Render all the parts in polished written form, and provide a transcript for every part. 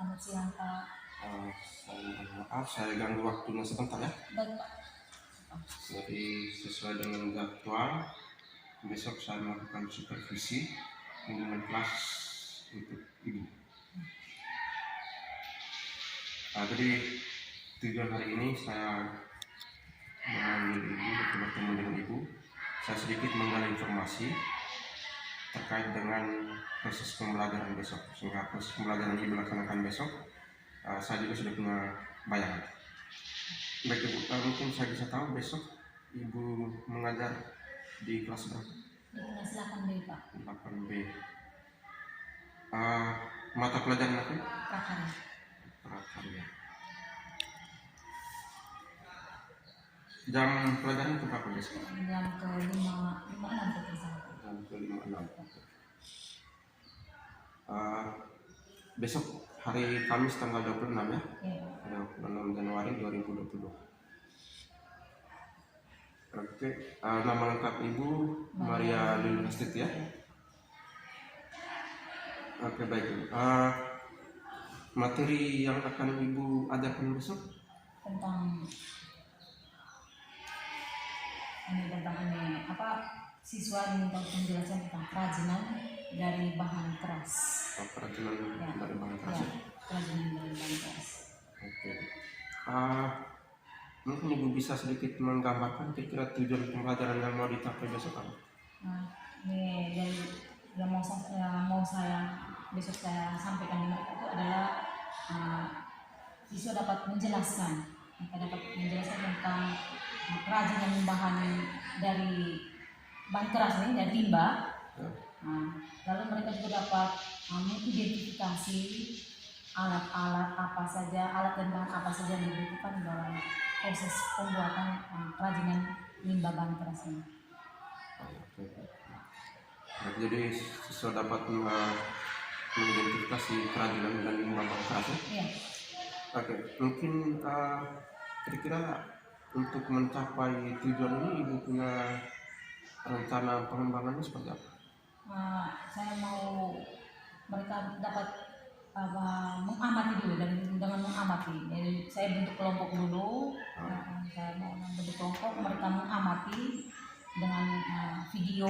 Selamat siang, Pak. Saya mohon maaf, saya ganggu waktunya sebentar ya. Baik, Pak. Jadi sesuai dengan jadwal, besok saya melakukan supervisi hubungan kelas untuk ibu. Jadi tujuan hari ini saya memanggil ibu untuk bertemu dengan ibu. Saya sedikit menggali informasi terkait dengan proses pembelajaran besok. Sehingga proses pembelajaran ini dilaksanakan besok, saya juga sudah punya bayangan. Baik Ibu, mungkin saya bisa tahu besok Ibu mengajar di kelas berapa? Di kelas 8B, Pak. 8B. Mata pelajaran apa? Prakarya. Prakarya. Jam pelajaran itu berapa besok? Jam ke-5.56 Jam ke-5.6. Besok hari Kamis tanggal 26 ya? Ya. 26 Januari 2020. Oke, nama lengkap Ibu Maria Lili Astiti ya? Oke, baik Ibu. Materi yang akan Ibu ajarkan besok? Tentang siswa diminta penjelasan tentang kerajinan dari bahan keras. Kerajinan dari bahan keras. Ya, kerajinan dari bahan keras. Oke. Mungkin Ibu bisa sedikit menggambarkan kira-kira tujuan pembelajaran yang mau dicapai besok apa? Ini dari yang mau saya besok saya sampaikan di mereka itu adalah siswa dapat menjelaskan tentang kerajinan bahan dari bahan keras ini, dari limbah. Lalu mereka juga dapat mengidentifikasi alat-alat apa saja, alat dan bahan apa saja yang dibutuhkan dalam proses pembuatan kerajinan limbah bahan keras ini. Jadi siswa dapat mengidentifikasi kerajinan dan limbah bahan keras ya? Iya. Oke, mungkin kira-kira untuk mencapai tujuan ini Ibu punya rencana pengembangannya seperti apa? Saya mau mereka dapat mengamati dulu, dan dengan mengamati, jadi saya bentuk kelompok dulu. Saya mau bentuk kelompok, mereka mengamati dengan video,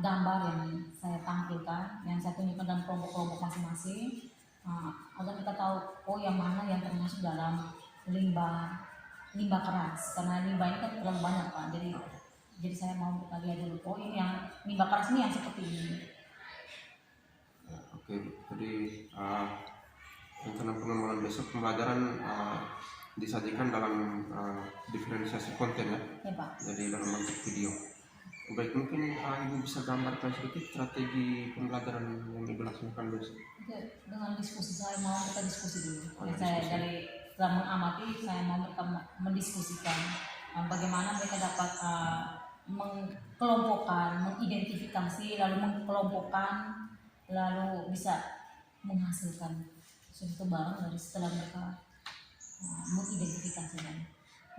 gambar yang saya tampilkan, yang saya tunjukkan dalam kelompok-kelompok masing-masing, agar kita tahu yang mana yang termasuk dalam limbah keras, karena limbah ini kan terlalu banyak Pak. Jadi saya mau lihat dulu, ini yang limbah keras ini yang seperti ini. Oke, jadi rencana pengembangan besok pembelajaran disajikan dalam diferensiasi konten ya? Ya Pak. Jadi dalam bentuk video. Baik, mungkin Ibu bisa gambarkan sedikit strategi pembelajaran yang Ibu laksanakan besok? Dengan diskusi, saya mau kita diskusi dulu. Saya setelah mengamati, saya mau mereka mendiskusikan bagaimana mereka dapat mengkelompokkan, mengidentifikasi, lalu mengkelompokkan, lalu bisa menghasilkan suatu barang dari setelah mereka mengidentifikasikan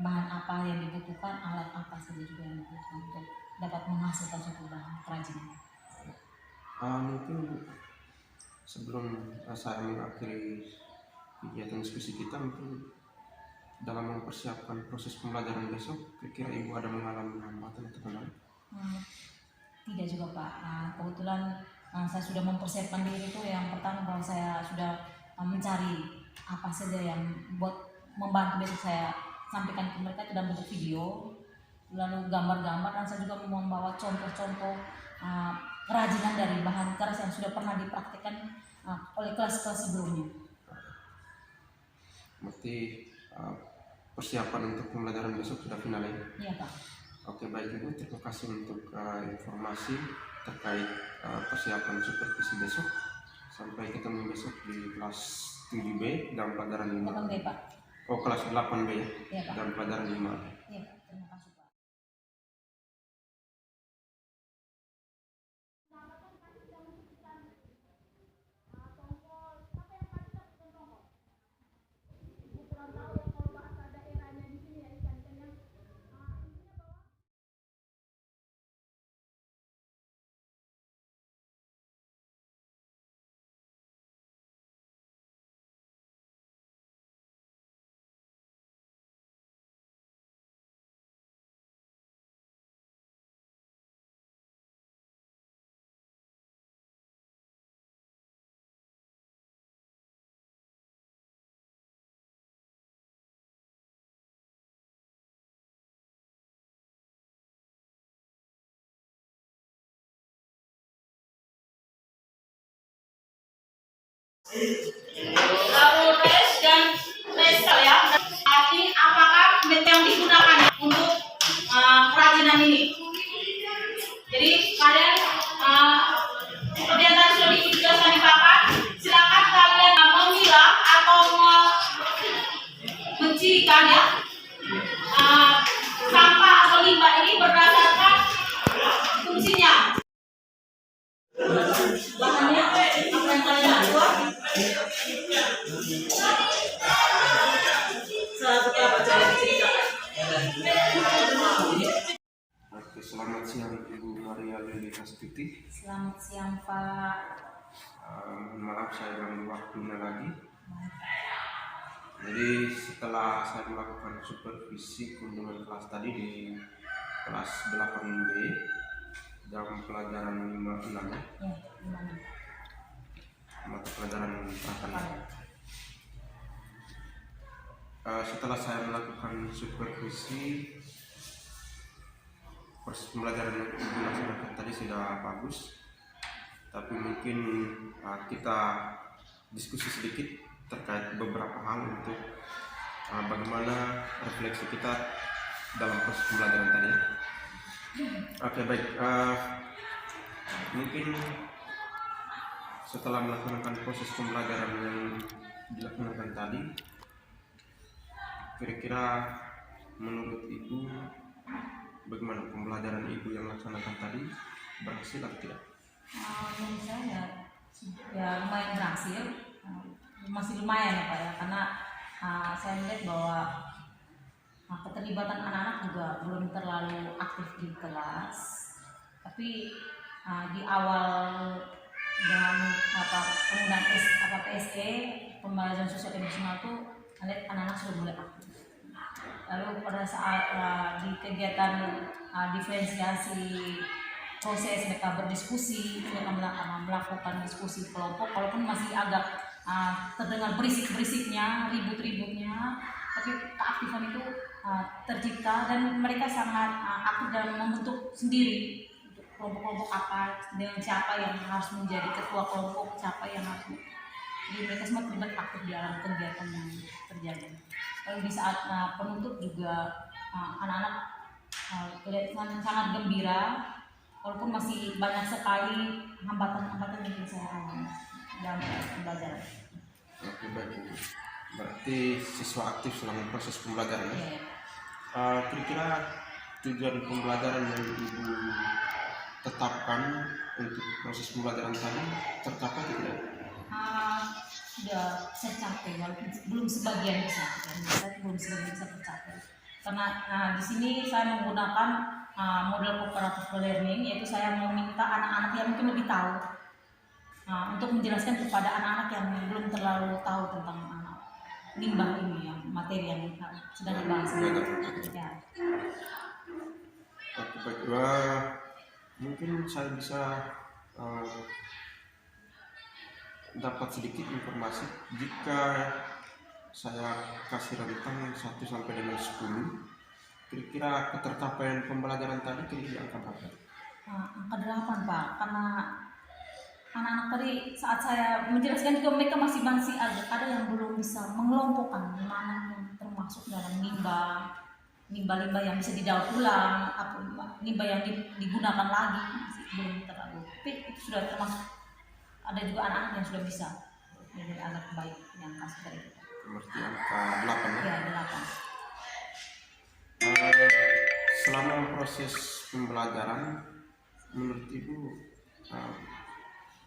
bahan apa yang dibutuhkan, alat apa saja juga yang dibutuhkan untuk dapat menghasilkan suatu bahan kerajinan. Mungkin sebelum saya mengakhiri kegiatan diskusi kita, mungkin dalam mempersiapkan proses pembelajaran besok, kira-kira Ibu ada mengalami hambatan atau kendala? Tidak juga Pak. Kebetulan saya sudah mempersiapkan diri itu. Yang pertama bahwa saya sudah mencari apa saja yang buat membantu besok saya sampaikan ke mereka itu dalam bentuk video, lalu gambar-gambar, dan saya juga membawa contoh-contoh kerajinan dari bahan keras yang sudah pernah dipraktikkan oleh kelas-kelas sebelumnya. Berarti persiapan untuk pembelajaran besok sudah final ya? Iya Pak. Oke, baik Ibu, terima kasih untuk informasi terkait persiapan supervisi besok. Sampai ketemu besok di kelas 7B dan pelajaran 5. 8B Pak. Oh, kelas 8B ya? Iya Pak. Dan pelajaran 5. Iya Pak, terima kasih. tes dan testel ya. Tapi apakah media yang digunakan untuk kerajinan ini? Jadi kalian seperti yang tadi sudah dijelaskan di papan, silakan kalian memilah atau mencirikan ya sampah atau limbah ini berdasarkan fungsinya. Bahannya apa yang kalian buat? Salah satu apa coba diceritakan? Oke, selamat siang Ibu Maria Lili Astuti. Selamat siang Pak. Maaf saya ganggu waktunya lagi. Jadi setelah saya melakukan supervisi kunjungan kelas tadi di kelas 8B jam pelajaran 56 ya, Ya, gimana? mata pelajaran prakarya. Setelah saya melakukan supervisi, proses pembelajaran yang dilaksanakan tadi sudah bagus, tapi mungkin kita diskusi sedikit terkait beberapa hal untuk bagaimana refleksi kita dalam proses pembelajaran tadi. Oke, baik. Mungkin setelah melaksanakan proses pembelajaran yang dilaksanakan tadi, kira-kira menurut Ibu bagaimana pembelajaran Ibu yang laksanakan tadi, berhasil atau tidak? Menurut saya ya lumayan berhasil, masih lumayan ya Pak ya, karena saya melihat bahwa keterlibatan anak-anak juga belum terlalu aktif di kelas, tapi di awal dengan penggunaan PSE pembelajaran sosial emosional itu lihat anak-anak sudah mulai aktif. Lalu pada saat di kegiatan diferensiasi proses mereka berdiskusi, mereka melakukan diskusi kelompok, walaupun masih agak terdengar berisik-berisiknya, ribut-ributnya, tapi keaktifan itu tercipta dan mereka sangat aktif dalam membentuk sendiri untuk kelompok-kelompok apa, dengan siapa yang harus menjadi ketua kelompok, siapa yang harus. Jadi mereka semua terlibat aktif di dalam kegiatan yang terjadi. Lalu di saat penutup juga anak-anak kelihatan sangat gembira, walaupun masih banyak sekali hambatan-hambatan yang saya alami dalam pembelajaran. Oke, baik. Berarti siswa aktif selama proses pembelajaran ya? Kira-kira tujuan pembelajaran yang Ibu tetapkan untuk proses pembelajaran tadi tercapai atau tidak? Sudah saya capai, walaupun belum sebagian bisa, tercapai. Karena di sini saya menggunakan model cooperative learning, yaitu saya meminta anak-anak yang mungkin lebih tahu untuk menjelaskan kepada anak-anak yang belum terlalu tahu tentang limbah ini, yang materi yang sedang dibahas. Ya. Oke, baik. Mungkin saya bisa dapat sedikit informasi jika saya kasih rentang 1 sampai dengan 10, kira-kira ketercapaian pembelajaran tadi kira-kira angka berapa? Angka 8 Pak, karena anak-anak tadi saat saya menjelaskan juga mereka masih ada yang belum bisa mengelompokkan mana yang termasuk dalam limbah yang bisa didaur ulang, limbah yang digunakan lagi, masih belum terlalu. Tapi itu sudah termasuk. Ada juga anak-anak yang sudah bisa, jadi agak baik yang kasih dari kita. Berarti angka 8 ya? Ya, 8. Selama proses pembelajaran, menurut Ibu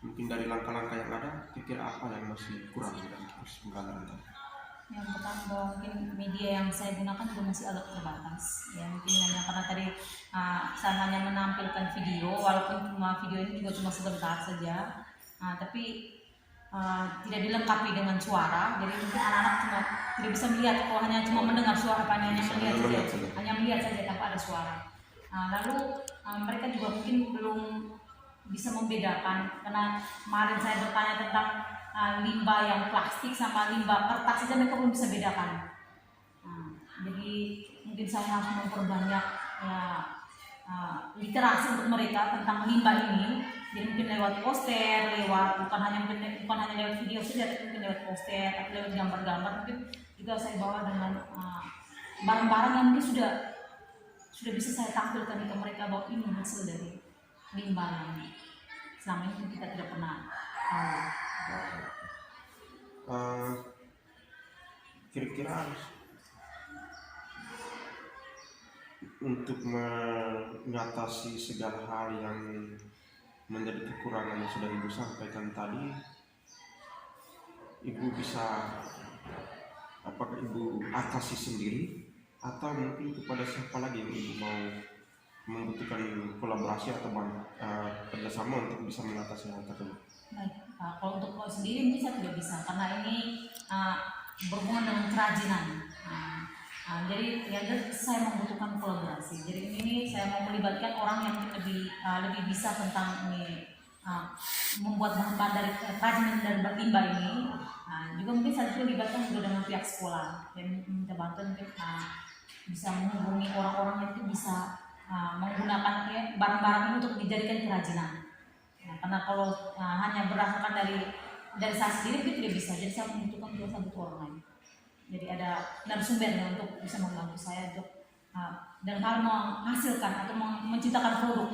mungkin dari langkah-langkah yang ada, kira-kira apa yang masih kurang dalam proses pembelajaran tadi? Yang pertama mungkin media yang saya gunakan juga masih agak terbatas. Ya mungkin hanya karena tadi saya hanya menampilkan video, walaupun video ini juga cuma sebentar saja. Tapi tidak dilengkapi dengan suara, jadi mungkin anak-anak cuma tidak bisa melihat, kalau hanya cuma mendengar suara, hanya melihat saja tanpa ada suara. Lalu mereka juga mungkin belum bisa membedakan, karena kemarin saya bertanya tentang limbah yang plastik sama limbah kertas saja mereka belum bisa bedakan. Jadi mungkin saya harus memperbanyak literasi untuk mereka tentang limbah ini. Jadi mungkin lewat poster, lewat bukan hanya lewat video saja, tapi mungkin lewat poster atau lewat gambar-gambar, mungkin juga saya bawa dengan barang-barang yang mungkin sudah bisa saya tampilkan ke mereka bahwa ini hasil dari limbah yang selama ini kita tidak pernah tahu. Kira-kira untuk mengatasi segala hal yang menjadi kekurangan yang sudah Ibu sampaikan tadi, Ibu bisa, apakah Ibu atasi sendiri atau mungkin kepada siapa lagi yang Ibu mau membutuhkan kolaborasi atau kerjasama untuk bisa mengatasi hal tersebut? Baik, kalau untuk saya sendiri mungkin saya tidak bisa karena ini berhubungan dengan kerajinan. Jadi ya saya membutuhkan kolaborasi. Jadi ini saya mau melibatkan orang yang lebih bisa tentang ini membuat bahan-bahan dari kerajinan dari limbah ini. Juga mungkin saya juga libatkan juga dengan pihak sekolah dan minta bantuan mungkin bisa menghubungi orang-orang yang itu bisa menggunakan barang-barang ini untuk dijadikan kerajinan. Karena kalau hanya berdasarkan dari saya sendiri itu tidak bisa. Jadi saya membutuhkan juga satu orang lain. Jadi ada narasumbernya untuk bisa membantu saya untuk dan hal menghasilkan atau menciptakan produk.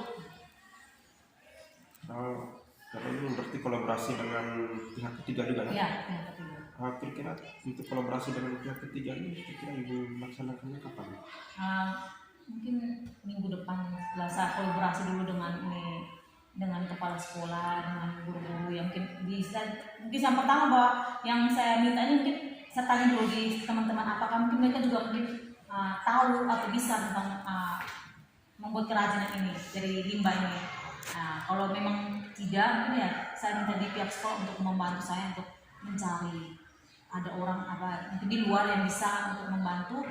Karena ini berarti kolaborasi dengan pihak ketiga juga ya? Iya, pihak ketiga. Kira-kira untuk kolaborasi dengan pihak ketiga ini kira-kira Ibu melaksanakannya kapan? Mungkin minggu depan setelah saya kolaborasi dulu dengan kepala sekolah, dengan guru-guru yang mungkin yang pertama bahwa yang saya minta ini mungkin saya tanya dulu di teman-teman apakah mungkin mereka juga mungkin tahu atau bisa tentang membuat kerajinan ini dari limbah ini. Kalau memang tidak, mungkin ya saya minta di pihak sekolah untuk membantu saya untuk mencari ada orang mungkin di luar yang bisa untuk membantu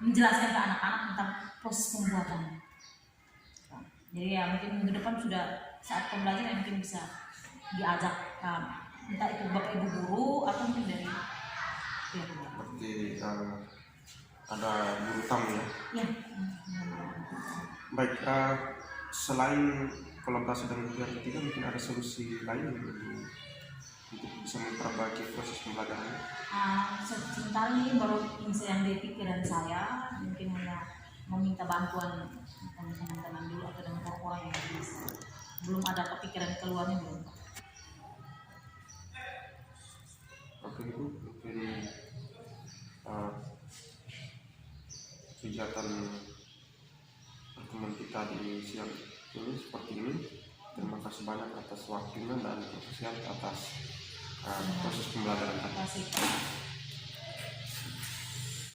menjelaskan ke anak-anak tentang proses pembuatannya. Jadi ya mungkin minggu depan sudah saat pembelajaran mungkin bisa diajak entah itu bapak ibu guru atau mungkin dari pihak luar. Seperti ada guru tamu ya? Ya. Baik, selain kolaborasi dengan pihak ketiga mungkin ada solusi lain untuk bisa memperbaiki proses pembelajaran? Sebentar ini baru yang di pikiran saya, mungkin hanya meminta bantuan teman-teman dulu atau dengan orang-orang yang bisa. Belum ada kepikiran keluarnya belum. Oke, itu mungkin kegiatan pertemuan kita di siang ini seperti ini. Terima kasih banyak atas waktunya dan kesaksian atas proses pembelajaran. Terima kasih.